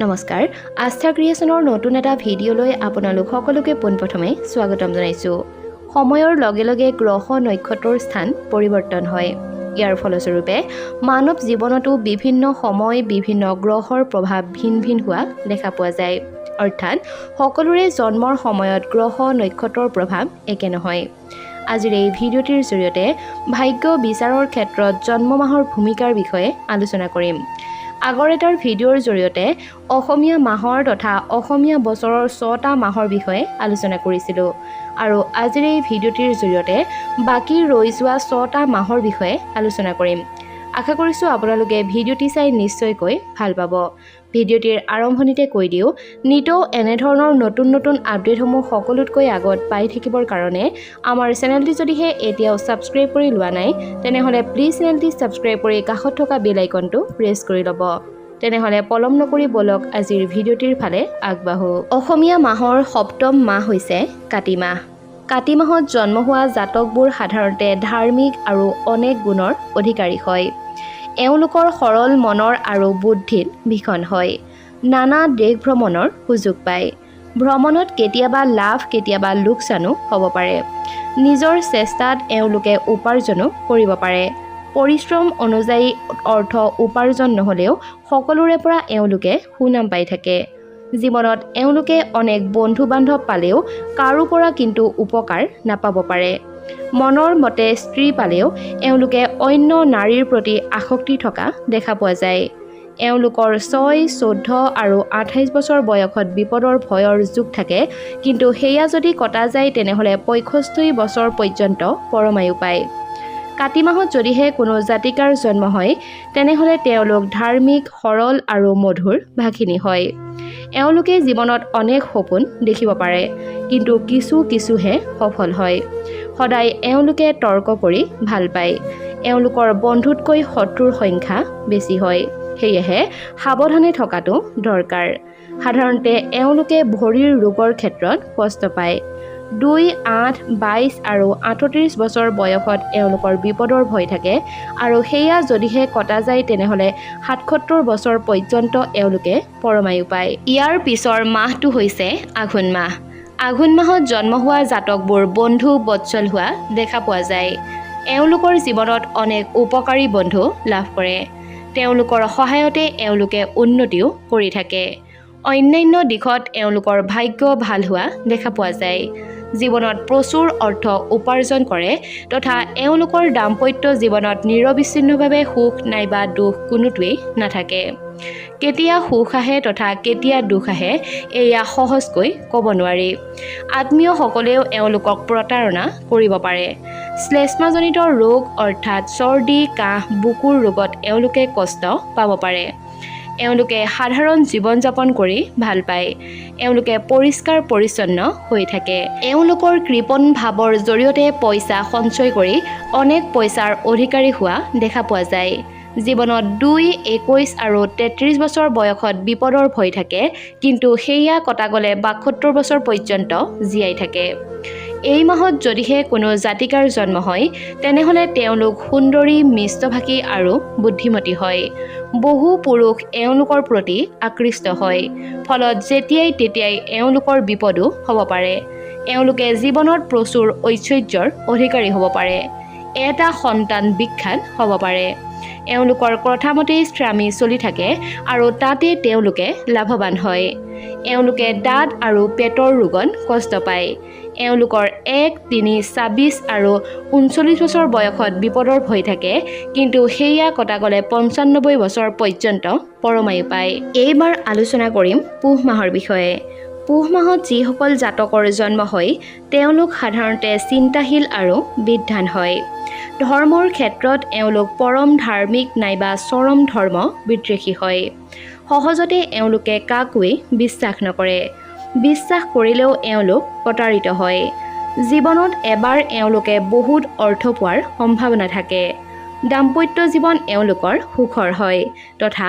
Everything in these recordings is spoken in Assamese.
নমস্কাৰ আস্থা ক্ৰিয়েশ্যনৰ নতুন এটা ভিডিঅ'লৈ আপোনালোক সকলোকে পোনপ্ৰথমে স্বাগতম জনাইছোঁ। সময়ৰ লগে লগে গ্ৰহ নক্ষত্ৰৰ স্থান পৰিৱৰ্তন হয়। ইয়াৰ ফলস্বৰূপে মানৱ জীৱনতো বিভিন্ন সময় বিভিন্ন গ্ৰহৰ প্ৰভাৱ ভিন ভিন হোৱা দেখা পোৱা যায়। অৰ্থাৎ সকলোৰে জন্মৰ সময়ত গ্ৰহ নক্ষত্ৰৰ প্ৰভাৱ একে নহয়। আজিৰ এই ভিডিঅ'টিৰ জৰিয়তে ভাগ্য বিচাৰৰ ক্ষেত্ৰত জন্ম মাহৰ ভূমিকাৰ বিষয়ে আলোচনা কৰিম। আগৰ এটাৰ ভিডিঅ'ৰ জৰিয়তে অসমীয়া মাহৰ তথা অসমীয়া বছৰৰ 6টা মাহৰ বিষয়ে আলোচনা কৰিছিলোঁ আৰু আজিৰ এই ভিডিঅ'টিৰ জৰিয়তে বাকী ৰৈ যোৱা 6টা মাহৰ বিষয়ে আলোচনা কৰিম। আশা কৰিছোঁ আপোনালোকে ভিডিঅ'টি চাই নিশ্চয়কৈ ভাল পাব। ভিডিঅ'টিৰ আৰম্ভণিতে কৈ দিওঁ, নিতৌ এনেধৰণৰ নতুন নতুন আপডেটসমূহ সকলোতকৈ আগত পাই থাকিবৰ কাৰণে আমাৰ চেনেলটি যদিহে এতিয়াও ছাবস্ক্ৰাইব কৰি লোৱা নাই তেনেহ'লে প্লিজ চেনেলটি ছাবস্ক্ৰাইব কৰি কাষত থকা বেল আইকনটো প্ৰেছ কৰি ল'ব। তেনেহ'লে পলম নকৰি বলক আজিৰ ভিডিঅ'টিৰ ফালে আগবাঢ়ো। অসমীয়া মাহৰ 7ম মাহ হৈছে কাতি মাহ। কাতি মাহত জন্ম হোৱা জাতকবোৰ সাধাৰণতে ধাৰ্মিক আৰু অনেক গুণৰ অধিকাৰী হয়। এওঁলোকৰ সৰল মনৰ আৰু বুদ্ধিত ভীষণ হয়। নানা দেশ ভ্ৰমণৰ সুযোগ পায়। ভ্ৰমণত কেতিয়াবা লাভ কেতিয়াবা লোকচানো হ'ব পাৰে। নিজৰ চেষ্টাত এওঁলোকে উপাৰ্জনো কৰিব পাৰে। পৰিশ্ৰম অনুযায়ী অৰ্থ উপাৰ্জন নহ'লেও সকলোৰে পৰা এওঁলোকে সুনাম পাই থাকে। জীৱনত এওঁলোকে অনেক বন্ধু বান্ধৱ পালেও কাৰো পৰা কিন্তু উপকাৰ নাপাব পাৰে। মনৰ মতে স্ত্ৰী পালেও এওঁলোকে অন্য নাৰীৰ প্ৰতি আসক্তি থকা দেখা পোৱা যায়। এওঁলোকৰ 6, 14 আৰু 28 বছৰ বয়সত বিপদৰ ভয়ৰ যুগ থাকে, কিন্তু সেয়া যদি কটা যায় তেনেহ'লে 65 বছৰ পৰ্যন্ত পৰমায়ু পায়। কাতি মাহত যদিহে কোনো জাতিকাৰ জন্ম হয় তেনেহ'লে তেওঁলোক ধাৰ্মিক, সৰল আৰু মধুৰ ভাষিনী হয়। এওঁলোকে জীৱনত অনেক সপোন দেখিব পাৰে, কিন্তু কিছুহে সফল হয়। সদায় এওঁলোকে তৰ্ক কৰি ভাল পায়। এওঁলোকৰ বন্ধুতকৈ শত্ৰুৰ সংখ্যা বেছি হয়। সেয়েহে সাৱধানে থকাটো দৰকাৰ। সাধাৰণতে এওঁলোকে ভৰিৰ ৰোগৰ ক্ষেত্ৰত কষ্ট পায়। 2, 8, 22 আৰু 38 বছৰ বয়সত এওঁলোকৰ বিপদৰ ভয় থাকে আৰু সেয়া যদিহে কটা যায় তেনেহ'লে 77 বছৰ পৰ্যন্ত এওঁলোকে পৰমায়ু পায়। ইয়াৰ পিছৰ মাহটো হৈছে আঘোণ মাহ। আঘোণ মাহত জন্ম হোৱা জাতকবোৰ বন্ধু বৎসল হোৱা দেখা পোৱা যায়। এওঁলোকৰ জীৱনত অনেক উপকাৰী বন্ধু লাভ কৰে। তেওঁলোকৰ সহায়তে এওঁলোকে উন্নতিও কৰি থাকে। অন্যান্য দিশত এওঁলোকৰ ভাগ্য ভাল হোৱা দেখা পোৱা যায়। জীৱনত প্ৰচুৰ অৰ্থ উপাৰ্জন কৰে তথা এওঁলোকৰ দাম্পত্য জীৱনত নিৰবিচ্ছিন্নভাৱে সুখ নাইবা দুখ কোনোটোৱেই নাথাকে। কেতিয়া সুখ আহে তথা কেতিয়া দুখ আহে এয়া সহজকৈ ক'ব নোৱাৰি। আত্মীয়সকলেও এওঁলোকক প্ৰতাৰণা কৰিব পাৰে। শ্লেষ্মাজনিত ৰোগ অৰ্থাৎ চৰ্দি, কাহ, বুকুৰ ৰোগত এওঁলোকে কষ্ট পাব পাৰে। এওঁলোকে সাধাৰণ জীৱন যাপন কৰি ভাল পায়। এওঁলোকে পৰিষ্কাৰ পৰিচ্ছন্ন হৈ থাকে। এওঁলোকৰ কৃপণ ভাৱৰ জৰিয়তে পইচা সঞ্চয় কৰি অনেক পইচাৰ অধিকাৰী হোৱা দেখা পোৱা যায়। জীৱনত 2, 21 আৰু 33 বছৰ বয়সত বিপদৰ ভয় থাকে, কিন্তু সেয়া কটা গ'লে 72 বছৰ পৰ্যন্ত জীয়াই থাকে। এই মাহত যদিহে কোনো জাতিকাৰ জন্ম হয় তেনেহ'লে তেওঁলোক সুন্দৰী, মিষ্টভাষী আৰু বুদ্ধিমতী হয়। বহু পুৰুষ এওঁলোকৰ প্ৰতি আকৃষ্ট হয়। ফলত যেতিয়াই তেতিয়াই এওঁলোকৰ বিপদো হ'ব পাৰে। এওঁলোকে জীৱনত প্ৰচুৰ ঐশ্বৰ্যৰ অধিকাৰী হ'ব পাৰে। এটা সন্তান বিখ্যাত হ'ব পাৰে। এওঁলোকৰ কথামতেই স্বামী চলি থাকে আৰু তাতে তেওঁলোকে লাভৱান হয়। এওঁলোকে দাঁত আৰু পেটৰ ৰোগত কষ্ট পায়। এওঁলোকৰ 1, 3, 26 আৰু 39 বছৰ বয়সত বিপদৰ ভয় থাকে, কিন্তু সেয়া কটা গ'লে 95 বছৰ পৰ্যন্ত পৰমায়ু পায়। এইবাৰ আলোচনা কৰিম পুহ মাহৰ বিষয়ে। পুহ মাহত যিসকল জাতকৰ জন্ম হয় তেওঁলোক সাধাৰণতে চিন্তাশীল আৰু বিদ্বান হয়। ধৰ্মৰ ক্ষেত্ৰত এওঁলোক পৰম ধাৰ্মিক নাইবা চৰম ধৰ্ম বিদ্বেষী হয়। সহজতে এওঁলোকে কাকোৱেই বিশ্বাস নকৰে। বিশ্বাস কৰিলেও এওঁলোক প্ৰতাৰিত হয়। জীৱনত এবাৰ এওঁলোকে বহুত অৰ্থ পোৱাৰ সম্ভাৱনা থাকে। দাম্পত্য জীৱন এওঁলোকৰ সুখৰ হয় তথা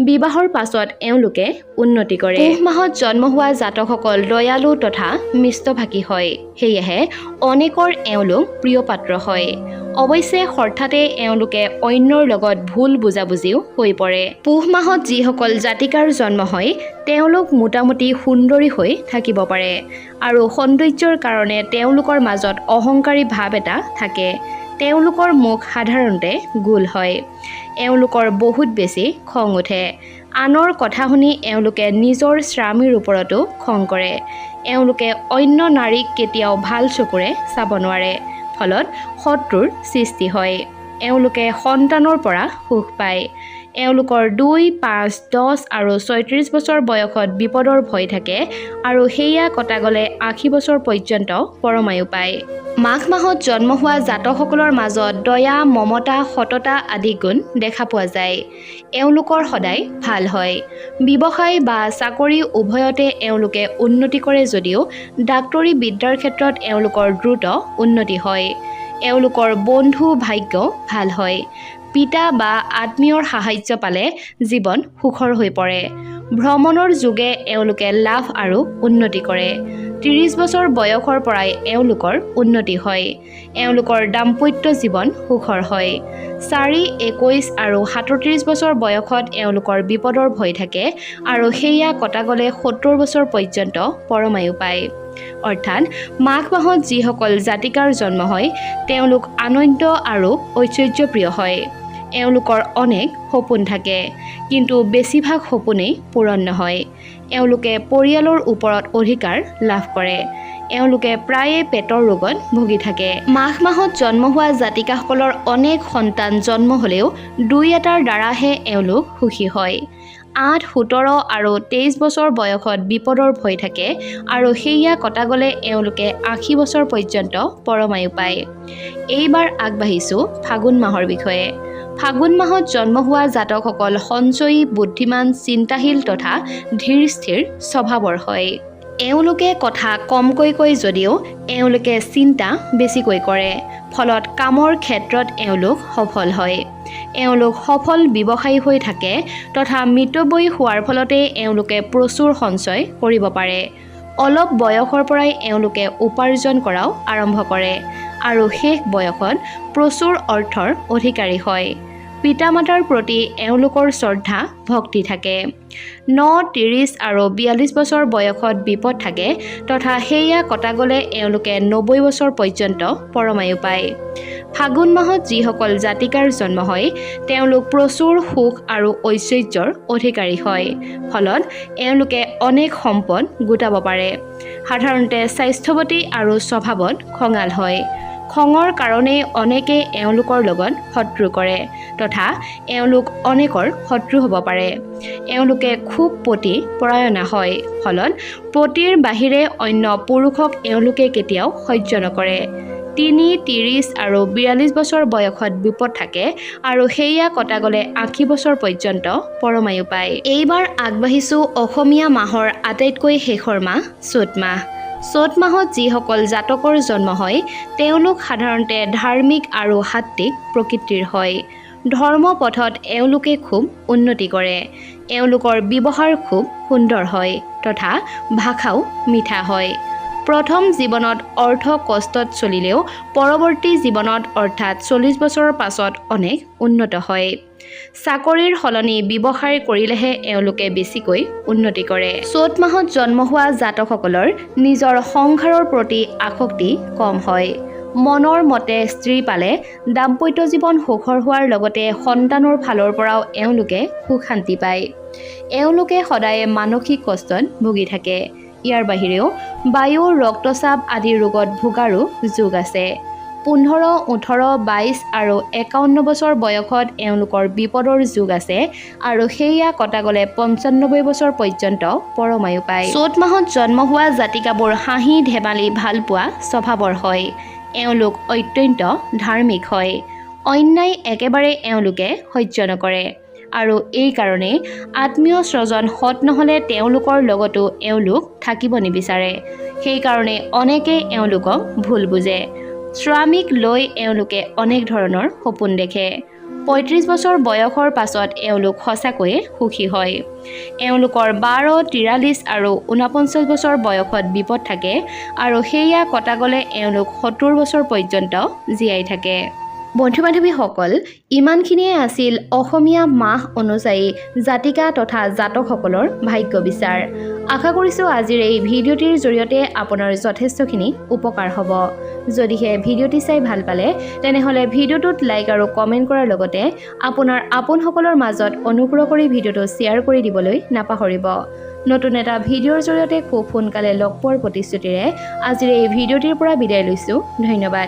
বিবাহৰ পাছত এওঁলোকে উন্নতি কৰে। পুহ মাহত জন্ম হোৱা জাতকসকল দয়ালু তথা মিষ্টভাষী হয়, সেয়েহে অনেকৰ এওঁলোক প্ৰিয় পাত্ৰ হয়। অৱশ্যে হঠাতে এওঁলোকে অন্যৰ লগত ভুল বুজাবুজিও হৈ পৰে। পুহ মাহত যিসকল জাতিকাৰ জন্ম হয় তেওঁলোক মোটামুটি সুন্দৰী হৈ থাকিব পাৰে আৰু সৌন্দৰ্যৰ কাৰণে তেওঁলোকৰ মাজত অহংকাৰী ভাৱ এটা থাকে। তেওঁলোকৰ মুখ সাধাৰণতে গোল হয়। এওঁলোকৰ বহুত বেছি খং উঠে। আনৰ কথা শুনি এওঁলোকে নিজৰ স্বামীৰ ওপৰতো খং কৰে। এওঁলোকে অন্য নাৰীক কেতিয়াও ভাল চকুৰে চাব নোৱাৰে, ফলত শত্ৰুৰ সৃষ্টি হয়। এওঁলোকে সন্তানৰ পৰা সুখ পায়। এওঁলোকৰ 2, 5, 10 আৰু 36 বছৰ বয়সত বিপদৰ ভয় থাকে আৰু সেয়া কটা গ'লে 80 বছৰ পৰ্যন্ত পৰমায়ু পায়। মাঘ মাহত জন্ম হোৱা জাতকসকলৰ মাজত দয়া, মমতা, সততা আদি গুণ দেখা পোৱা যায়। এওঁলোকৰ সদায় ভাল হয়। ব্যৱসায় বা চাকৰি উভয়তে এওঁলোকে উন্নতি কৰে যদিও ডাক্তৰী বিদ্যাৰ ক্ষেত্ৰত এওঁলোকৰ দ্ৰুত উন্নতি হয়। এওঁলোকৰ বন্ধু ভাগ্য ভাল হয়। পিতা বা আত্মীয়ৰ সাহায্য পালে জীৱন সুখৰ হৈ পৰে। ভ্ৰমণৰ যোগে এওঁলোকে লাভ আৰু উন্নতি কৰে। 30 বছৰ বয়সৰ পৰাই এওঁলোকৰ উন্নতি হয়। এওঁলোকৰ দাম্পত্য জীৱন সুখৰ হয়। 4, 21 আৰু 37 বছৰ বয়সত এওঁলোকৰ বিপদৰ ভয় থাকে আৰু সেয়া কটা গ'লে 70 বছৰ পৰ্যন্ত পৰমায়ু পায়। অৰ্থাৎ মাঘ মাহত যিসকল জাতিকাৰ জন্ম হয় তেওঁলোক আনন্দ আৰু ঐশ্বৰ্যপ্ৰিয় হয়। এওঁলোকৰ অনেক সপোন থাকে, কিন্তু বেছিভাগ সপোনেই পূৰণ নহয়। এওঁলোকে পৰিয়ালৰ ওপৰত অধিকাৰ লাভ কৰে। এওঁলোকে প্ৰায়ে পেটৰ ৰোগত ভুগি থাকে। মাঘ মাহত জন্ম হোৱা জাতিকাসকলৰ অনেক সন্তান জন্ম হ'লেও 2-এটাৰ দ্বাৰাহে এওঁলোক সুখী হয়। 8, 17 আৰু 23 বছৰ বয়সত বিপদৰ ভয় থাকে আৰু সেয়া কটা গ'লে এওঁলোকে 80 বছৰ পৰ্যন্ত পৰমায়ু পায়। এইবাৰ আগবাঢ়িছোঁ ফাগুন মাহৰ বিষয়ে। ফাগুন মাহত জন্ম হোৱা জাতকসকল সঞ্চয়ী, বুদ্ধিমান, চিন্তাশীল তথা ধীৰ স্থিৰ স্বভাৱৰ হয়। এওঁলোকে কথা কমকৈ কয় যদিও এওঁলোকে চিন্তা বেছিকৈ কৰে, ফলত কামৰ ক্ষেত্ৰত এওঁলোক সফল হয়। এওঁলোক সফল ব্যৱসায়ী হৈ থাকে তথা মিতব্যয়ী হোৱাৰ ফলতে এওঁলোকে প্ৰচুৰ সঞ্চয় কৰিব পাৰে। অলপ বয়সৰ পৰাই এওঁলোকে উপাৰ্জন কৰাও আৰম্ভ কৰে আৰু শেষ বয়সত প্ৰচুৰ অৰ্থৰ অধিকাৰী হয়। পিতামাতাৰ প্ৰতি এওঁলোকৰ শ্ৰদ্ধা ভক্তি থাকে। 9, 30 আৰু 42 বছৰ বয়সত বিপদ থাকে তথা সেয়া কটা গ'লে এওঁলোকে 90 বছৰ পৰ্যন্ত পৰমায়ু পায়। ফাগুন মাহত যিসকল জাতিকাৰ জন্ম হয় তেওঁলোক প্ৰচুৰ সুখ আৰু ঐশ্বৰ্যৰ অধিকাৰী হয়, ফলত এওঁলোকে অনেক সম্পদ গোটাব পাৰে। সাধাৰণতে স্বাস্থ্যৱতী আৰু স্বভাৱত খঙাল হয়। খঙৰ কাৰণেই অনেকে এওঁলোকৰ লগত শত্ৰু কৰে তথা এওঁলোক অনেকৰ শত্ৰু হ'ব পাৰে। এওঁলোকে খুব পতি পৰায়ণা হয়, ফলত পতিৰ বাহিৰে অন্য পুৰুষক এওঁলোকে কেতিয়াও সহ্য নকৰে। 3, 30 আৰু 42 বছৰ বয়সত বিপদ থাকে আৰু সেয়া কটা গ'লে 80 বছৰ পৰ্যন্ত পৰমায়ু পায়। এইবাৰ আগবাঢ়িছোঁ অসমীয়া মাহৰ আটাইতকৈ শেষৰ মাহ চ'ত মাহ। চ'ত মাহত যিসকল জাতকৰ জন্ম হয় তেওঁলোক সাধাৰণতে ধাৰ্মিক আৰু সাত্বিক প্ৰকৃতিৰ হয়। ধৰ্ম পথত এওঁলোকে খুব উন্নতি কৰে। এওঁলোকৰ ব্যৱহাৰ খুব সুন্দৰ হয় তথা ভাষাও মিঠা হয়। প্ৰথম জীৱনত অৰ্থ কষ্টত চলিলেও পৰৱৰ্তী জীৱনত অৰ্থাৎ 40 বছৰৰ পাছত অনেক উন্নত হয়। চাকৰিৰ সলনি ব্যৱসায় কৰিলেহে এওঁলোকে বেছিকৈ উন্নতি কৰে। চ'ত মাহত জন্ম হোৱা জাতকসকলৰ নিজৰ সংসাৰৰ প্ৰতি আসক্তি কম হয়। মনৰ মতে স্ত্ৰী পালে দাম্পত্য জীৱন সুখৰ হোৱাৰ লগতে সন্তানৰ ফালৰ পৰাও এওঁলোকে সুখ শান্তি পায়। এওঁলোকে সদায় মানসিক কষ্টত ভুগি থাকে। ইয়াৰ বাহিৰেও বায়ু, ৰক্তচাপ আদি ৰোগত ভোগাৰো যোগ আছে। 15, 18, 22 আৰু 51 বছৰ বয়সত এওঁলোকৰ বিপদৰ যোগ আছে আৰু সেয়া কটা গ'লে 95 বছৰ পৰ্যন্ত পৰমায়ু পায়। চ'ত মাহত জন্ম হোৱা জাতিকাবোৰ হাঁহি ধেমালি ভাল পোৱা স্বভাৱৰ হয়। এওঁলোক অত্যন্ত ধাৰ্মিক হয়। অন্যায় একেবাৰে এওঁলোকে সহ্য নকৰে আৰু এই কাৰণে আত্মীয় স্বজন সৎ নহ'লে তেওঁলোকৰ লগতো এওঁলোক থাকিব নিবিচাৰে। সেইকাৰণে অনেকে এওঁলোকক ভুল বুজে। স্বামীক লৈ এওঁলোকে অনেক ধৰণৰ সপোন দেখে। 35 বছৰ বয়সৰ পাছত এওঁলোক সঁচাকৈয়ে সুখী হয়। এওঁলোকৰ 12, 43 আৰু 49 বছৰ বয়সত বিপদ থাকে আৰু সেয়া কটা গ'লে এওঁলোক 70 বছৰ পৰ্যন্ত জীয়াই থাকে। বন্ধু-বান্ধৱীসকল, ইমানখিনিয়ে আছিল অসমীয়া মাহ অনুযায়ী জাতিকা তথা জাতকসকলৰ ভাগ্য বিচাৰ। আশা কৰিছোঁ আজিৰ এই ভিডিঅ'টিৰ জৰিয়তে আপোনাৰ যথেষ্টখিনি উপকাৰ হ'ব। যদিহে ভিডিঅ'টি চাই ভাল পালে তেনেহ'লে ভিডিঅ'টোত লাইক আৰু কমেণ্ট কৰাৰ লগতে আপোনাৰ আপোনসকলৰ মাজত অনুগ্ৰহ কৰি ভিডিঅ'টো শ্বেয়াৰ কৰি দিবলৈ নাপাহৰিব। নতুন এটা ভিডিঅ'ৰ জৰিয়তে খুব সোনকালে লগ পোৱাৰ প্ৰতিশ্ৰুতিৰে আজিৰ এই ভিডিঅ'টিৰ পৰা বিদায় লৈছোঁ। ধন্যবাদ।